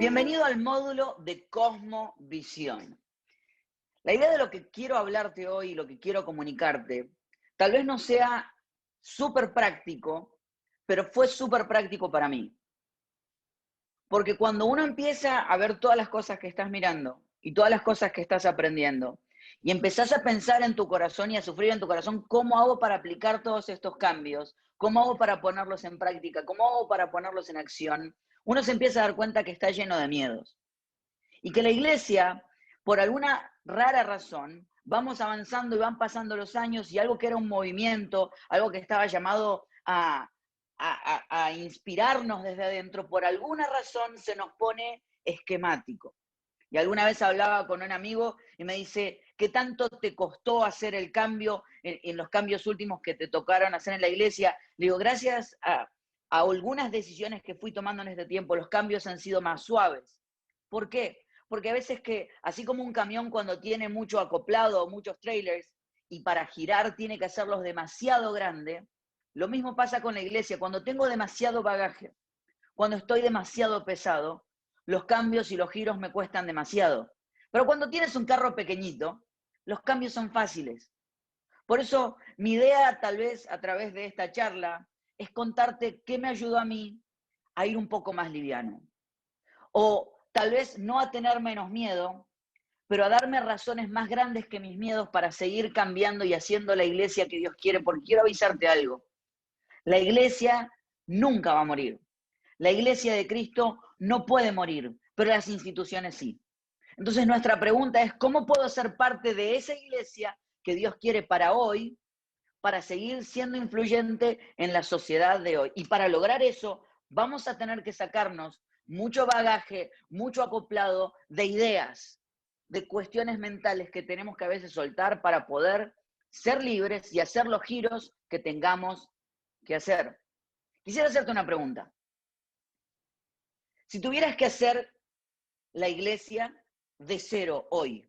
Bienvenido al módulo de Cosmovisión. La idea de lo que quiero hablarte hoy, lo que quiero comunicarte, tal vez no sea súper práctico, pero fue súper práctico para mí. Porque cuando uno empieza a ver todas las cosas que estás mirando y todas las cosas que estás aprendiendo, y empezás a pensar en tu corazón y a sufrir en tu corazón, ¿cómo hago para aplicar todos estos cambios? ¿Cómo hago para ponerlos en práctica? ¿Cómo hago para ponerlos en acción? Uno se empieza a dar cuenta que está lleno de miedos. Y que la iglesia, por alguna rara razón, vamos avanzando y van pasando los años y algo que era un movimiento, algo que estaba llamado a inspirarnos desde adentro, por alguna razón se nos pone esquemático. Y alguna vez hablaba con un amigo y me dice, ¿qué tanto te costó hacer el cambio en los cambios últimos que te tocaron hacer en la iglesia? Le digo, gracias a algunas decisiones que fui tomando en este tiempo, los cambios han sido más suaves. ¿Por qué? Porque a veces que, así como un camión cuando tiene mucho acoplado o muchos trailers, y para girar tiene que hacerlos demasiado grande, lo mismo pasa con la iglesia. Cuando tengo demasiado bagaje, cuando estoy demasiado pesado, los cambios y los giros me cuestan demasiado. Pero cuando tienes un carro pequeñito, los cambios son fáciles. Por eso mi idea, tal vez a través de esta charla, es contarte qué me ayudó a mí a ir un poco más liviano. O tal vez no a tener menos miedo, pero a darme razones más grandes que mis miedos para seguir cambiando y haciendo la iglesia que Dios quiere, porque quiero avisarte algo. La iglesia nunca va a morir. La iglesia de Cristo no puede morir, pero las instituciones sí. Entonces nuestra pregunta es, ¿cómo puedo ser parte de esa iglesia que Dios quiere para hoy, para seguir siendo influyente en la sociedad de hoy? Y para lograr eso, vamos a tener que sacarnos mucho bagaje, mucho acoplado de ideas, de cuestiones mentales que tenemos que a veces soltar para poder ser libres y hacer los giros que tengamos que hacer. Quisiera hacerte una pregunta. Si tuvieras que hacer la iglesia de cero hoy,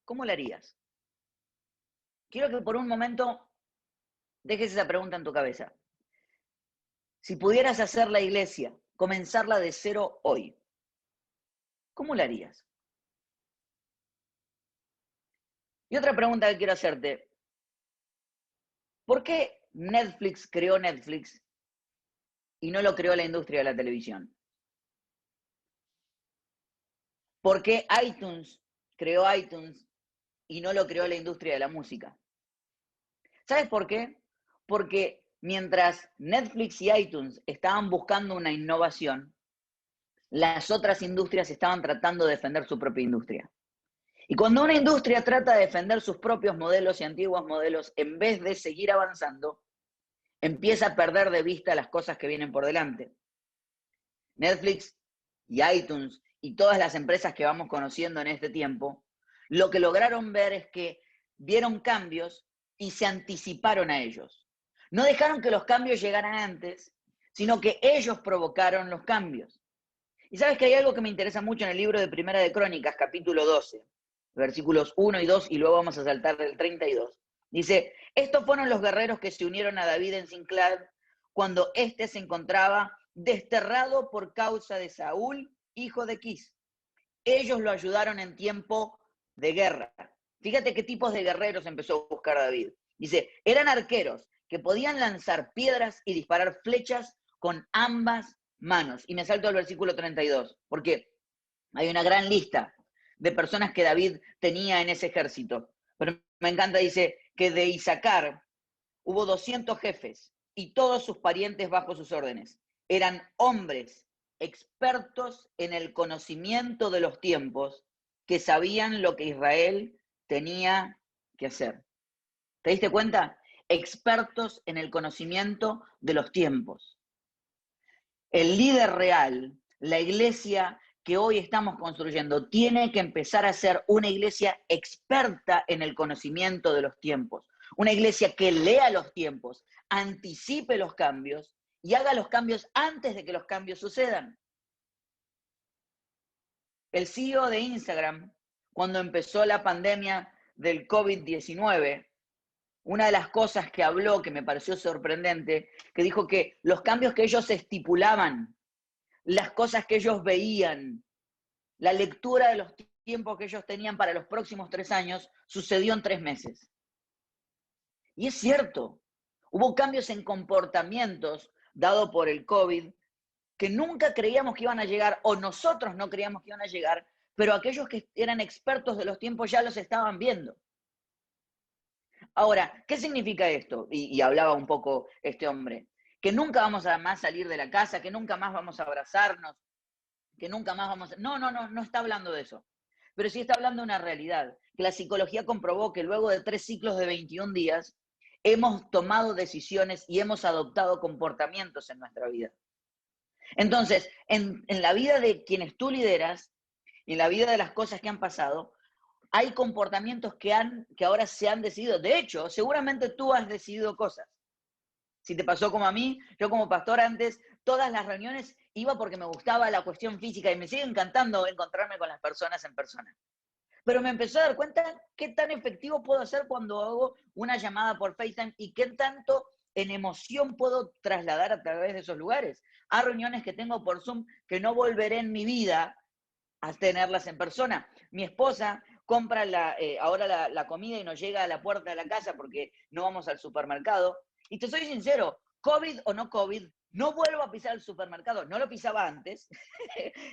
¿cómo la harías? Quiero que por un momento dejes esa pregunta en tu cabeza. Si pudieras hacer la iglesia, comenzarla de cero hoy, ¿cómo la harías? Y otra pregunta que quiero hacerte, ¿por qué Netflix creó Netflix y no lo creó la industria de la televisión? ¿Por qué iTunes creó iTunes y no lo creó la industria de la música? ¿Sabes por qué? Porque mientras Netflix y iTunes estaban buscando una innovación, las otras industrias estaban tratando de defender su propia industria. Y cuando una industria trata de defender sus propios modelos y antiguos modelos, en vez de seguir avanzando, empieza a perder de vista las cosas que vienen por delante. Netflix y iTunes y todas las empresas que vamos conociendo en este tiempo, lo que lograron ver es que vieron cambios y se anticiparon a ellos. No dejaron que los cambios llegaran antes, sino que ellos provocaron los cambios. Y sabes que hay algo que me interesa mucho en el libro de Primera de Crónicas, capítulo 12, versículos 1 y 2, y luego vamos a saltar del 32. Dice, estos fueron los guerreros que se unieron a David en Sinclair cuando éste se encontraba desterrado por causa de Saúl, hijo de Quis. Ellos lo ayudaron en tiempo de guerra. Fíjate qué tipos de guerreros empezó a buscar David. Dice, eran arqueros que podían lanzar piedras y disparar flechas con ambas manos. Y me salto al versículo 32, porque hay una gran lista de personas que David tenía en ese ejército. Pero me encanta, dice, que de Isaacar hubo 200 jefes y todos sus parientes bajo sus órdenes. Eran hombres expertos en el conocimiento de los tiempos que sabían lo que Israel tenía que hacer. ¿Te diste cuenta? Expertos en el conocimiento de los tiempos. El líder real, la iglesia que hoy estamos construyendo, tiene que empezar a ser una iglesia experta en el conocimiento de los tiempos. Una iglesia que lea los tiempos, anticipe los cambios y haga los cambios antes de que los cambios sucedan. El CEO de Instagram, cuando empezó la pandemia del COVID-19, una de las cosas que habló, que me pareció sorprendente, que dijo que los cambios que ellos estipulaban, las cosas que ellos veían, la lectura de los tiempos que ellos tenían para los próximos 3 años sucedió en 3 meses. Y es cierto, hubo cambios en comportamientos dado por el COVID que nunca creíamos que iban a llegar, o nosotros no creíamos que iban a llegar, pero aquellos que eran expertos de los tiempos ya los estaban viendo. Ahora, ¿qué significa esto? Y hablaba un poco este hombre, que nunca vamos a más salir de la casa, que nunca más vamos a abrazarnos, que nunca más vamos a... No está hablando de eso. Pero sí está hablando de una realidad, que la psicología comprobó que luego de 3 ciclos de 21 días, hemos tomado decisiones y hemos adoptado comportamientos en nuestra vida. Entonces, en la vida de quienes tú lideras, y en la vida de las cosas que han pasado, hay comportamientos que ahora se han decidido. De hecho, seguramente tú has decidido cosas. Si te pasó como a mí, yo como pastor antes, todas las reuniones iba porque me gustaba la cuestión física y me sigue encantando encontrarme con las personas en persona. Pero me empezó a dar cuenta qué tan efectivo puedo hacer cuando hago una llamada por FaceTime y qué tanto en emoción puedo trasladar a través de esos lugares. Hay reuniones que tengo por Zoom que no volveré en mi vida a tenerlas en persona. Mi esposa compra ahora la comida y nos llega a la puerta de la casa porque no vamos al supermercado. Y te soy sincero, COVID o no COVID, no vuelvo a pisar el supermercado. No lo pisaba antes,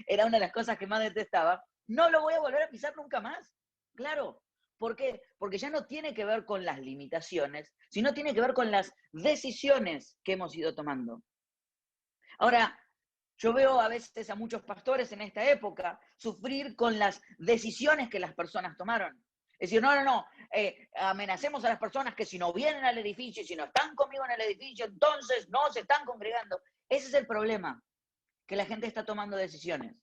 era una de las cosas que más detestaba. No lo voy a volver a pisar nunca más. Claro. ¿Por qué? Porque ya no tiene que ver con las limitaciones, sino tiene que ver con las decisiones que hemos ido tomando. Ahora, yo veo a veces a muchos pastores en esta época sufrir con las decisiones que las personas tomaron. Es decir, no, amenacemos a las personas que si no vienen al edificio y si no están conmigo en el edificio, entonces no se están congregando. Ese es el problema, que la gente está tomando decisiones.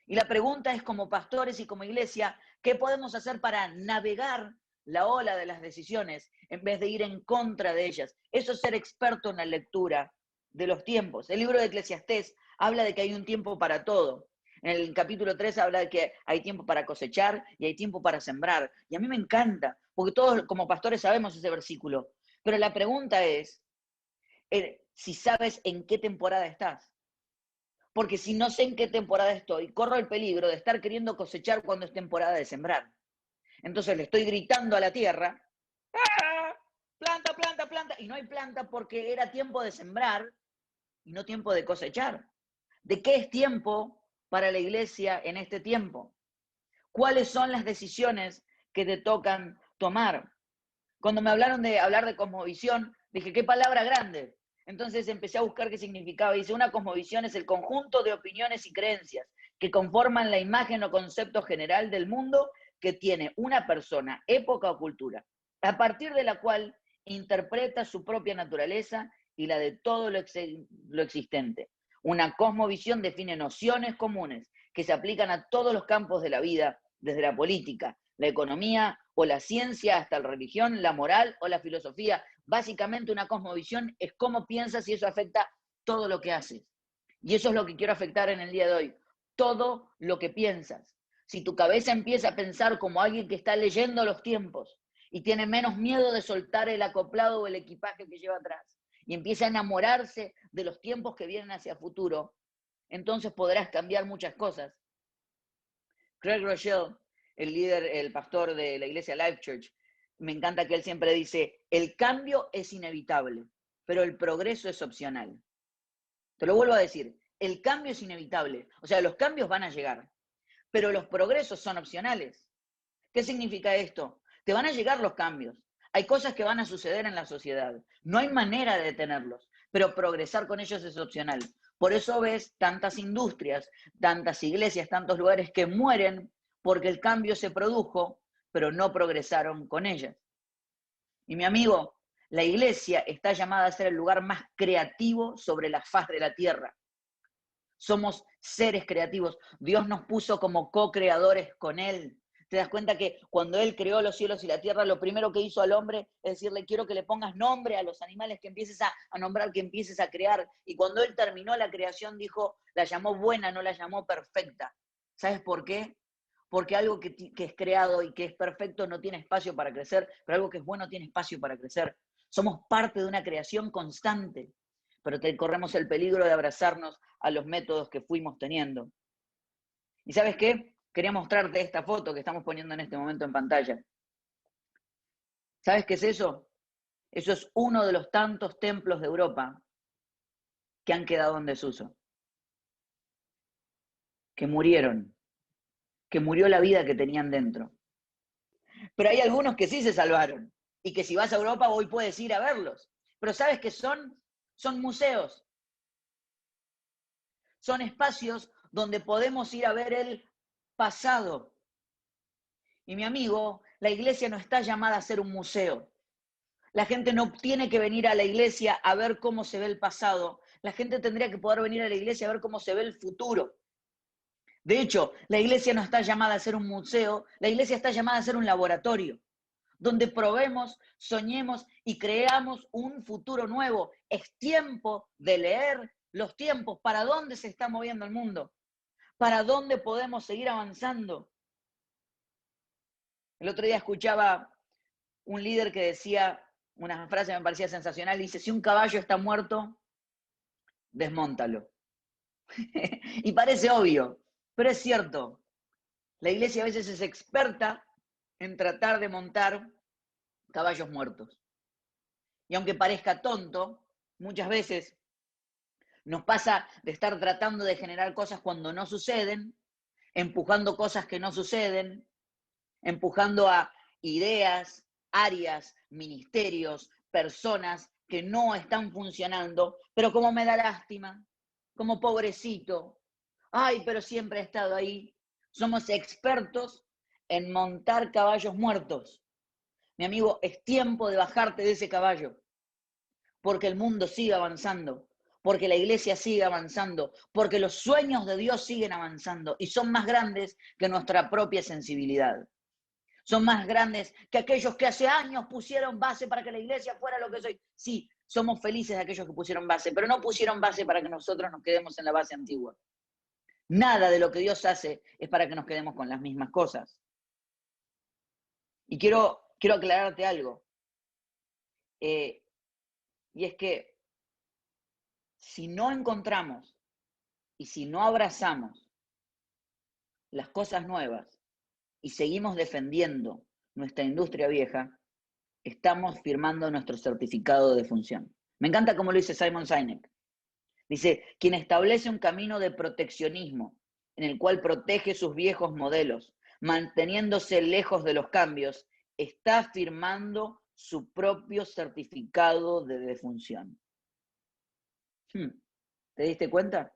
Y la pregunta es, como pastores y como iglesia, ¿qué podemos hacer para navegar la ola de las decisiones en vez de ir en contra de ellas? Eso es ser experto en la lectura de los tiempos. El libro de Eclesiastés habla de que hay un tiempo para todo. En el capítulo 3 habla de que hay tiempo para cosechar y hay tiempo para sembrar. Y a mí me encanta, porque todos como pastores sabemos ese versículo. Pero la pregunta es, si sabes en qué temporada estás. Porque si no sé en qué temporada estoy, corro el peligro de estar queriendo cosechar cuando es temporada de sembrar. Entonces le estoy gritando a la tierra, ¡ah! Planta, planta, planta. Y no hay planta porque era tiempo de sembrar y no tiempo de cosechar. ¿De qué es tiempo para la iglesia en este tiempo? ¿Cuáles son las decisiones que te tocan tomar? Cuando me hablaron de hablar de cosmovisión, dije, qué palabra grande. Entonces empecé a buscar qué significaba. Dice, una cosmovisión es el conjunto de opiniones y creencias que conforman la imagen o concepto general del mundo que tiene una persona, época o cultura, a partir de la cual interpreta su propia naturaleza y la de todo lo existente. Una cosmovisión define nociones comunes que se aplican a todos los campos de la vida, desde la política, la economía o la ciencia hasta la religión, la moral o la filosofía. Básicamente una cosmovisión es cómo piensas y eso afecta todo lo que haces. Y eso es lo que quiero afectar en el día de hoy. Todo lo que piensas. Si tu cabeza empieza a pensar como alguien que está leyendo los tiempos y tiene menos miedo de soltar el acoplado o el equipaje que lleva atrás y empieza a enamorarse de los tiempos que vienen hacia futuro, entonces podrás cambiar muchas cosas. Craig Rochelle, el líder, el pastor de la iglesia Life Church, me encanta que él siempre dice, el cambio es inevitable, pero el progreso es opcional. Te lo vuelvo a decir, el cambio es inevitable, o sea, los cambios van a llegar, pero los progresos son opcionales. ¿Qué significa esto? Te van a llegar los cambios, hay cosas que van a suceder en la sociedad, no hay manera de detenerlos, pero progresar con ellos es opcional. Por eso ves tantas industrias, tantas iglesias, tantos lugares que mueren porque el cambio se produjo, pero no progresaron con ellas. Y mi amigo, la iglesia está llamada a ser el lugar más creativo sobre la faz de la tierra. Somos seres creativos. Dios nos puso como co-creadores con Él. Te das cuenta que cuando Él creó los cielos y la tierra, lo primero que hizo al hombre es decirle, quiero que le pongas nombre a los animales, que empieces a nombrar, que empieces a crear. Y cuando Él terminó la creación, dijo, la llamó buena, no la llamó perfecta. ¿Sabes por qué? Porque algo que es creado y que es perfecto no tiene espacio para crecer, pero algo que es bueno tiene espacio para crecer. Somos parte de una creación constante, pero corremos el peligro de abrazarnos a los métodos que fuimos teniendo. ¿Y sabes qué? Quería mostrarte esta foto que estamos poniendo en este momento en pantalla. ¿Sabes qué es eso? Eso es uno de los tantos templos de Europa que han quedado en desuso, que murieron, que murió la vida que tenían dentro. Pero hay algunos que sí se salvaron y que si vas a Europa hoy puedes ir a verlos. Pero ¿sabes qué son? Son museos, son espacios donde podemos ir a ver el pasado. Y mi amigo, la iglesia no está llamada a ser un museo. La gente no tiene que venir a la iglesia a ver cómo se ve el pasado. La gente tendría que poder venir a la iglesia a ver cómo se ve el futuro. De hecho, la iglesia no está llamada a ser un museo, la iglesia está llamada a ser un laboratorio, donde probemos, soñemos y creamos un futuro nuevo. Es tiempo de leer los tiempos, para dónde se está moviendo el mundo, para dónde podemos seguir avanzando. El otro día escuchaba un líder que decía, una frase que me parecía sensacional, dice, si un caballo está muerto, desmóntalo. Y parece obvio, pero es cierto. La iglesia a veces es experta en tratar de montar caballos muertos. Y aunque parezca tonto, muchas veces nos pasa de estar tratando de generar cosas cuando no suceden, empujando cosas que no suceden, empujando a ideas, áreas, ministerios, personas que no están funcionando, pero como me da lástima, como pobrecito, ay, pero siempre he estado ahí. Somos expertos en montar caballos muertos. Mi amigo, es tiempo de bajarte de ese caballo, porque el mundo sigue avanzando, porque la iglesia sigue avanzando, porque los sueños de Dios siguen avanzando y son más grandes que nuestra propia sensibilidad. Son más grandes que aquellos que hace años pusieron base para que la iglesia fuera lo que soy. Sí, somos felices de aquellos que pusieron base, pero no pusieron base para que nosotros nos quedemos en la base antigua. Nada de lo que Dios hace es para que nos quedemos con las mismas cosas. Y quiero aclararte algo. Y es que si no encontramos y si no abrazamos las cosas nuevas y seguimos defendiendo nuestra industria vieja, estamos firmando nuestro certificado de función. Me encanta cómo lo dice Simon Sinek. Dice, quien establece un camino de proteccionismo en el cual protege sus viejos modelos, manteniéndose lejos de los cambios, está firmando su propio certificado de defunción. ¿Te diste cuenta?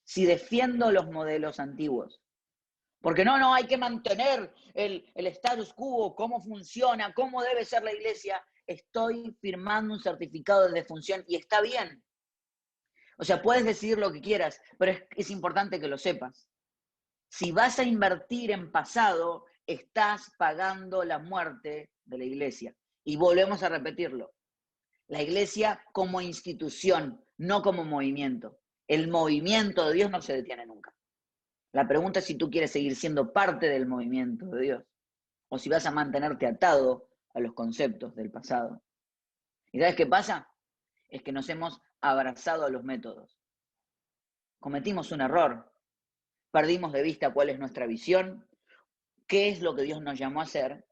Si defiendo los modelos antiguos, porque no, hay que mantener el status quo, cómo funciona, cómo debe ser la iglesia, estoy firmando un certificado de defunción y está bien. O sea, puedes decidir lo que quieras, pero es importante que lo sepas. Si vas a invertir en pasado, estás pagando la muerte de la iglesia. Y volvemos a repetirlo. La iglesia como institución, no como movimiento. El movimiento de Dios no se detiene nunca. La pregunta es si tú quieres seguir siendo parte del movimiento de Dios o si vas a mantenerte atado a los conceptos del pasado. ¿Y sabes qué pasa? Es que nos hemos abrazado a los métodos. Cometimos un error. Perdimos de vista cuál es nuestra visión, qué es lo que Dios nos llamó a hacer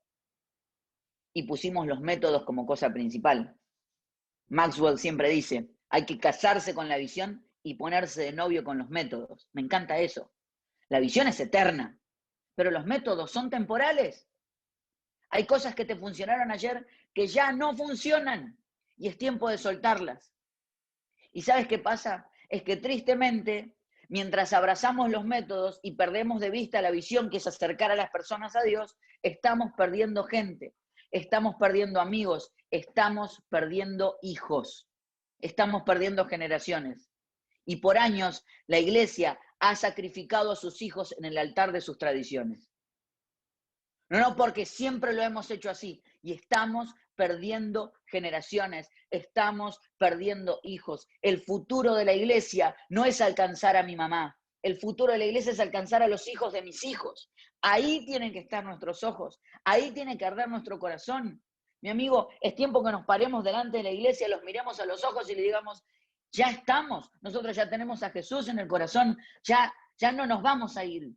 y pusimos los métodos como cosa principal. Maxwell siempre dice, hay que casarse con la visión y ponerse de novio con los métodos. Me encanta eso. La visión es eterna, pero los métodos son temporales. Hay cosas que te funcionaron ayer que ya no funcionan y es tiempo de soltarlas. ¿Y sabes qué pasa? Es que tristemente, mientras abrazamos los métodos y perdemos de vista la visión que es acercar a las personas a Dios, estamos perdiendo gente, estamos perdiendo amigos, estamos perdiendo hijos, estamos perdiendo generaciones. Y por años la iglesia ha sacrificado a sus hijos en el altar de sus tradiciones. No, porque siempre lo hemos hecho así y estamos perdiendo generaciones, estamos perdiendo hijos. El futuro de la iglesia no es alcanzar a mi mamá, el futuro de la iglesia es alcanzar a los hijos de mis hijos. Ahí tienen que estar nuestros ojos, ahí tiene que arder nuestro corazón. Mi amigo, es tiempo que nos paremos delante de la iglesia, los miremos a los ojos y le digamos, ya estamos, nosotros ya tenemos a Jesús en el corazón, ya ya no nos vamos a ir,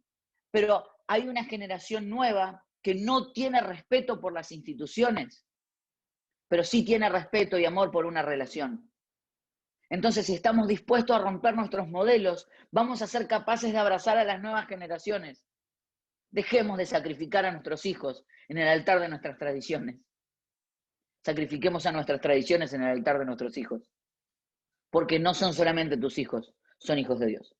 pero hay una generación nueva que no tiene respeto por las instituciones, pero sí tiene respeto y amor por una relación. Entonces, si estamos dispuestos a romper nuestros modelos, vamos a ser capaces de abrazar a las nuevas generaciones. Dejemos de sacrificar a nuestros hijos en el altar de nuestras tradiciones. Sacrifiquemos a nuestras tradiciones en el altar de nuestros hijos. Porque no son solamente tus hijos, son hijos de Dios.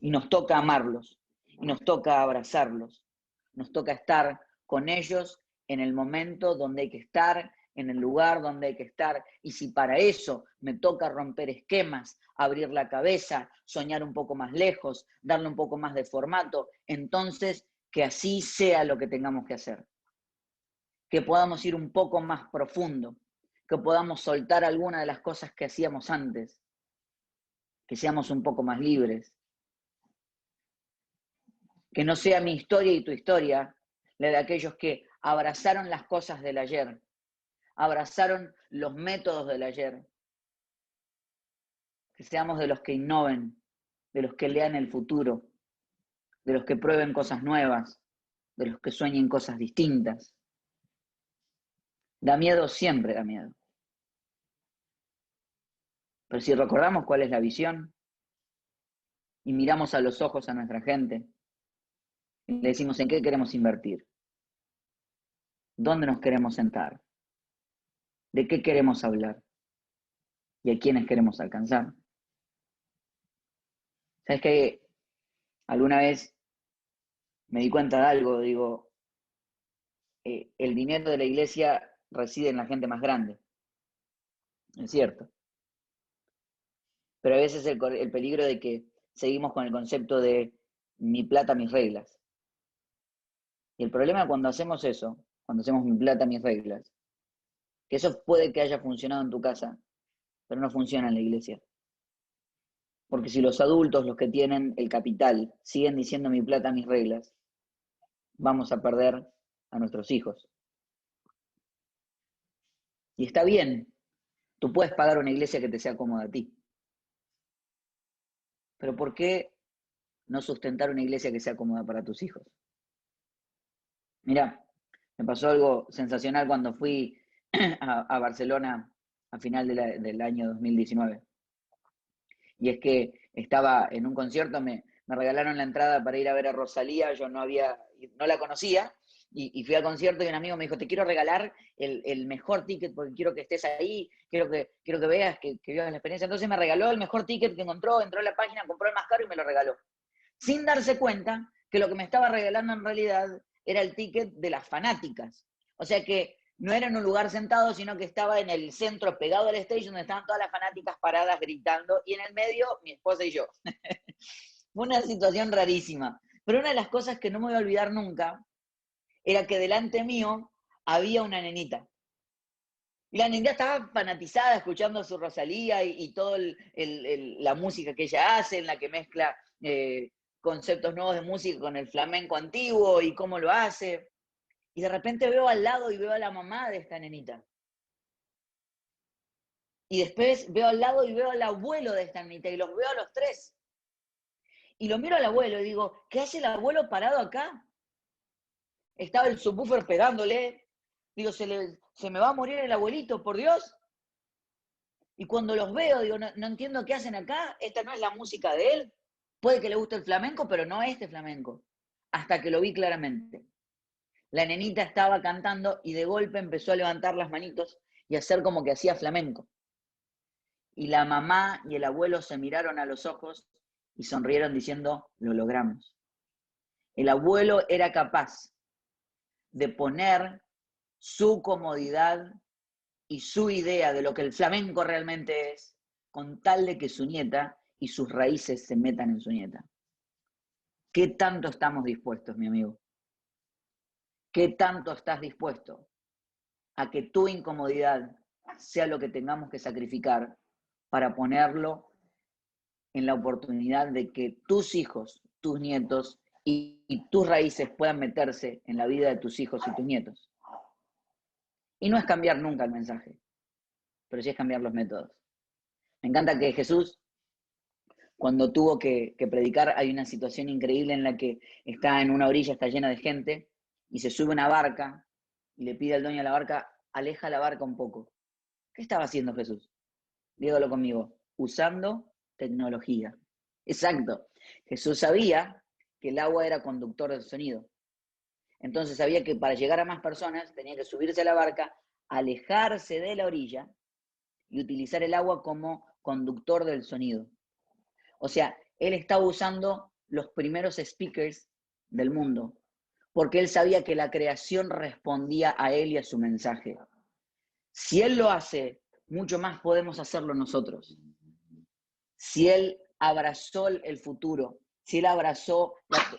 Y nos toca amarlos, y nos toca abrazarlos, nos toca estar con ellos en el momento donde hay que estar, en el lugar donde hay que estar. Y si para eso me toca romper esquemas, abrir la cabeza, soñar un poco más lejos, darle un poco más de formato, entonces que así sea lo que tengamos que hacer. Que podamos ir un poco más profundo, que podamos soltar alguna de las cosas que hacíamos antes, que seamos un poco más libres. Que no sea mi historia y tu historia, la de aquellos que abrazaron las cosas del ayer, abrazaron los métodos del ayer. Que seamos de los que innoven, de los que lean el futuro, de los que prueben cosas nuevas, de los que sueñen cosas distintas. Da miedo, siempre da miedo. Pero si recordamos cuál es la visión y miramos a los ojos a nuestra gente, y le decimos en qué queremos invertir, dónde nos queremos sentar, de qué queremos hablar y a quiénes queremos alcanzar. ¿Sabes qué? Alguna vez me di cuenta de algo, digo, el dinero de la iglesia reside en la gente más grande, es cierto. Pero a veces el peligro de que seguimos con el concepto de mi plata, mis reglas. Y el problema cuando hacemos eso, cuando hacemos mi plata, mis reglas, que eso puede que haya funcionado en tu casa, pero no funciona en la iglesia. Porque si los adultos, los que tienen el capital, siguen diciendo mi plata, mis reglas, vamos a perder a nuestros hijos. Y está bien, tú puedes pagar una iglesia que te sea cómoda a ti. Pero ¿por qué no sustentar una iglesia que sea cómoda para tus hijos? Mirá, me pasó algo sensacional cuando fui a Barcelona a final del año 2019. Y es que estaba en un concierto, me regalaron la entrada para ir a ver a Rosalía, yo no la conocía, y fui al concierto y un amigo me dijo, te quiero regalar el mejor ticket porque quiero que estés ahí, quiero que veas, que vivas la experiencia. Entonces me regaló el mejor ticket que encontró, entró a la página, compró el más caro y me lo regaló. Sin darse cuenta que lo que me estaba regalando en realidad era el ticket de las fanáticas. O sea que no era en un lugar sentado, sino que estaba en el centro, pegado al stage, donde estaban todas las fanáticas paradas gritando, y en el medio mi esposa y yo. Fue una situación rarísima. Pero una de las cosas que no me voy a olvidar nunca era que delante mío había una nenita. Y la nenita estaba fanatizada escuchando a su Rosalía y toda la música que ella hace, en la que mezcla conceptos nuevos de música con el flamenco antiguo y cómo lo hace. Y de repente veo al lado y veo a la mamá de esta nenita. Y después veo al lado y veo al abuelo de esta nenita y los veo a los tres. Y lo miro al abuelo y digo, ¿qué hace el abuelo parado acá? Estaba el subwoofer pegándole. Digo, se me va a morir el abuelito, por Dios. Y cuando los veo, digo, no entiendo qué hacen acá. Esta no es la música de él. Puede que le guste el flamenco, pero no este flamenco. Hasta que lo vi claramente. La nenita estaba cantando y de golpe empezó a levantar las manitos y a hacer como que hacía flamenco. Y la mamá y el abuelo se miraron a los ojos y sonrieron diciendo, lo logramos. El abuelo era capaz de poner su comodidad y su idea de lo que el flamenco realmente es, con tal de que su nieta y sus raíces se metan en su nieta. ¿Qué tanto estamos dispuestos, mi amigo? ¿Qué tanto estás dispuesto a que tu incomodidad sea lo que tengamos que sacrificar para ponerlo en la oportunidad de que tus hijos, tus nietos y tus raíces puedan meterse en la vida de tus hijos y tus nietos? Y no es cambiar nunca el mensaje, pero sí es cambiar los métodos. Me encanta que Jesús, cuando tuvo que predicar, hay una situación increíble en la que está en una orilla, está llena de gente, y se sube una barca y le pide al dueño de la barca, aleja la barca un poco. ¿Qué estaba haciendo Jesús? Dígalo conmigo, usando tecnología. Exacto. Jesús sabía que el agua era conductor del sonido. Entonces sabía que para llegar a más personas tenía que subirse a la barca, alejarse de la orilla y utilizar el agua como conductor del sonido. O sea, él estaba usando los primeros speakers del mundo, porque él sabía que la creación respondía a él y a su mensaje. Si él lo hace, mucho más podemos hacerlo nosotros. Si él abrazó el futuro, si él abrazó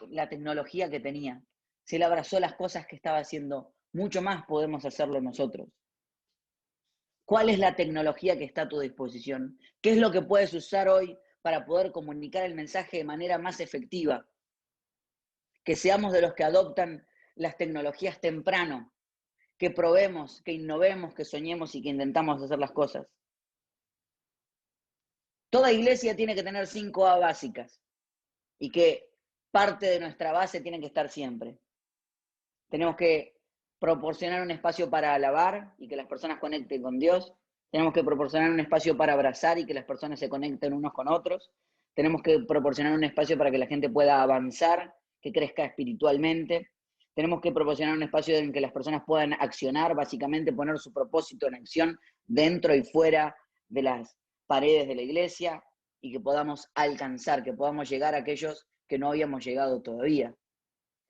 la tecnología que tenía, si él abrazó las cosas que estaba haciendo, mucho más podemos hacerlo nosotros. ¿Cuál es la tecnología que está a tu disposición? ¿Qué es lo que puedes usar hoy para poder comunicar el mensaje de manera más efectiva? Que seamos de los que adoptan las tecnologías temprano, que probemos, que innovemos, que soñemos y que intentamos hacer las cosas. Toda iglesia tiene que tener 5A básicas y que parte de nuestra base tiene que estar siempre. Tenemos que proporcionar un espacio para alabar y que las personas conecten con Dios. Tenemos que proporcionar un espacio para abrazar y que las personas se conecten unos con otros. Tenemos que proporcionar un espacio para que la gente pueda avanzar, que crezca espiritualmente. Tenemos que proporcionar un espacio en que las personas puedan accionar, básicamente poner su propósito en acción dentro y fuera de las paredes de la iglesia y que podamos alcanzar, que podamos llegar a aquellos que no habíamos llegado todavía.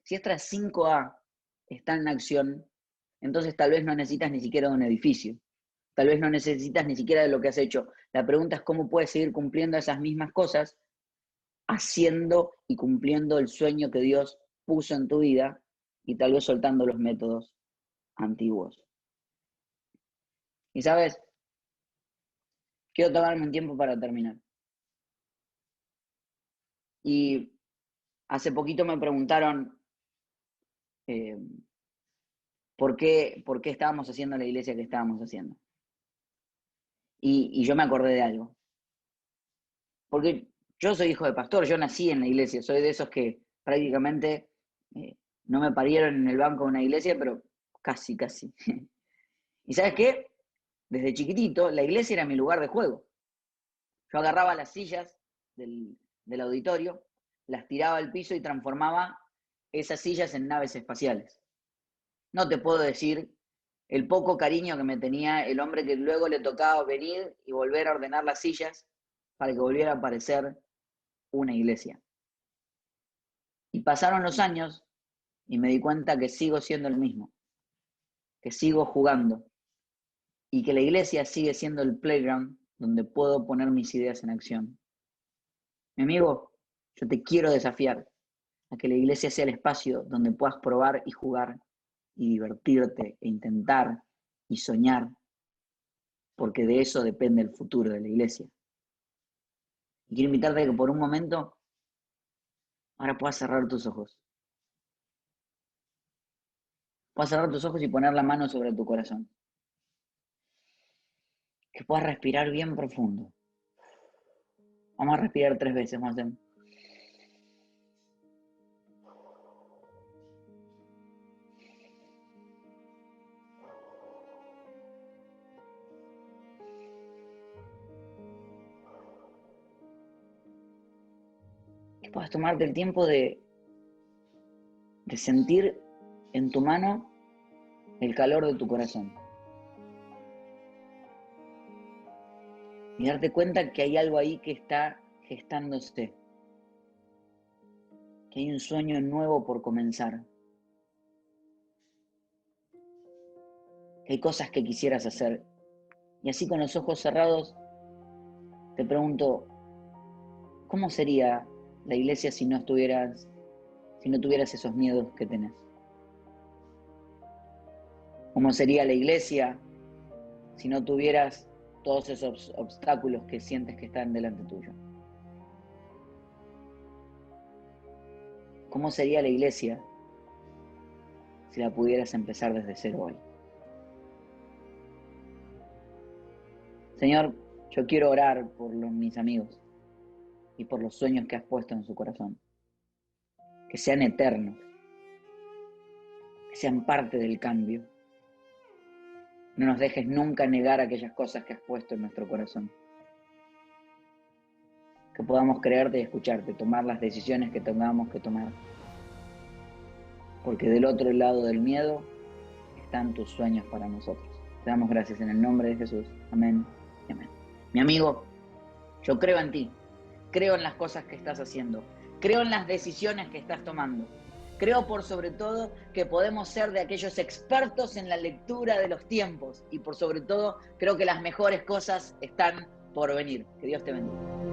Si estas 5A están en acción, entonces tal vez no necesitas ni siquiera de un edificio. Tal vez no necesitas ni siquiera de lo que has hecho. La pregunta es cómo puedes seguir cumpliendo esas mismas cosas, haciendo y cumpliendo el sueño que Dios puso en tu vida y tal vez soltando los métodos antiguos. Y sabes, quiero tomarme un tiempo para terminar. Y hace poquito me preguntaron eh, por qué estábamos haciendo la iglesia que estábamos haciendo. Y yo me acordé de algo. Porque yo soy hijo de pastor, yo nací en la iglesia, soy de esos que prácticamente no me parieron en el banco de una iglesia, pero casi, casi. ¿Y sabes qué? Desde chiquitito, la iglesia era mi lugar de juego. Yo agarraba las sillas del auditorio, las tiraba al piso y transformaba esas sillas en naves espaciales. No te puedo decir el poco cariño que me tenía el hombre que luego le tocaba venir y volver a ordenar las sillas para que volviera a aparecer una iglesia. Y pasaron los años y me di cuenta que sigo siendo el mismo, que sigo jugando y que la iglesia sigue siendo el playground donde puedo poner mis ideas en acción. Mi amigo, yo te quiero desafiar a que la iglesia sea el espacio donde puedas probar y jugar y divertirte e intentar y soñar, porque de eso depende el futuro de la iglesia. Y quiero invitarte a que por un momento ahora puedas cerrar tus ojos. Puedas cerrar tus ojos y poner la mano sobre tu corazón. Que puedas respirar bien profundo. Vamos a respirar 3 veces más. Que puedas tomarte el tiempo de sentir en tu mano el calor de tu corazón. Y darte cuenta que hay algo ahí que está gestándose. Que hay un sueño nuevo por comenzar. Que hay cosas que quisieras hacer. Y así con los ojos cerrados, te pregunto, ¿cómo sería la iglesia si no tuvieras esos miedos que tenés? ¿Cómo sería la iglesia si no tuvieras todos esos obstáculos que sientes que están delante tuyo? ¿Cómo sería la iglesia si la pudieras empezar desde cero hoy? Señor, yo quiero orar por mis amigos. y por los sueños que has puesto en su corazón. Que sean eternos, que sean parte del cambio. No nos dejes nunca negar aquellas cosas que has puesto en nuestro corazón. Que podamos creerte y escucharte, tomar las decisiones que tengamos que tomar. Porque del otro lado del miedo están tus sueños para nosotros. Te damos gracias en el nombre de Jesús. Amén y amén. Mi amigo, yo creo en ti. Creo en las cosas que estás haciendo. Creo en las decisiones que estás tomando. Creo por sobre todo que podemos ser de aquellos expertos en la lectura de los tiempos. Y por sobre todo creo que las mejores cosas están por venir. Que Dios te bendiga.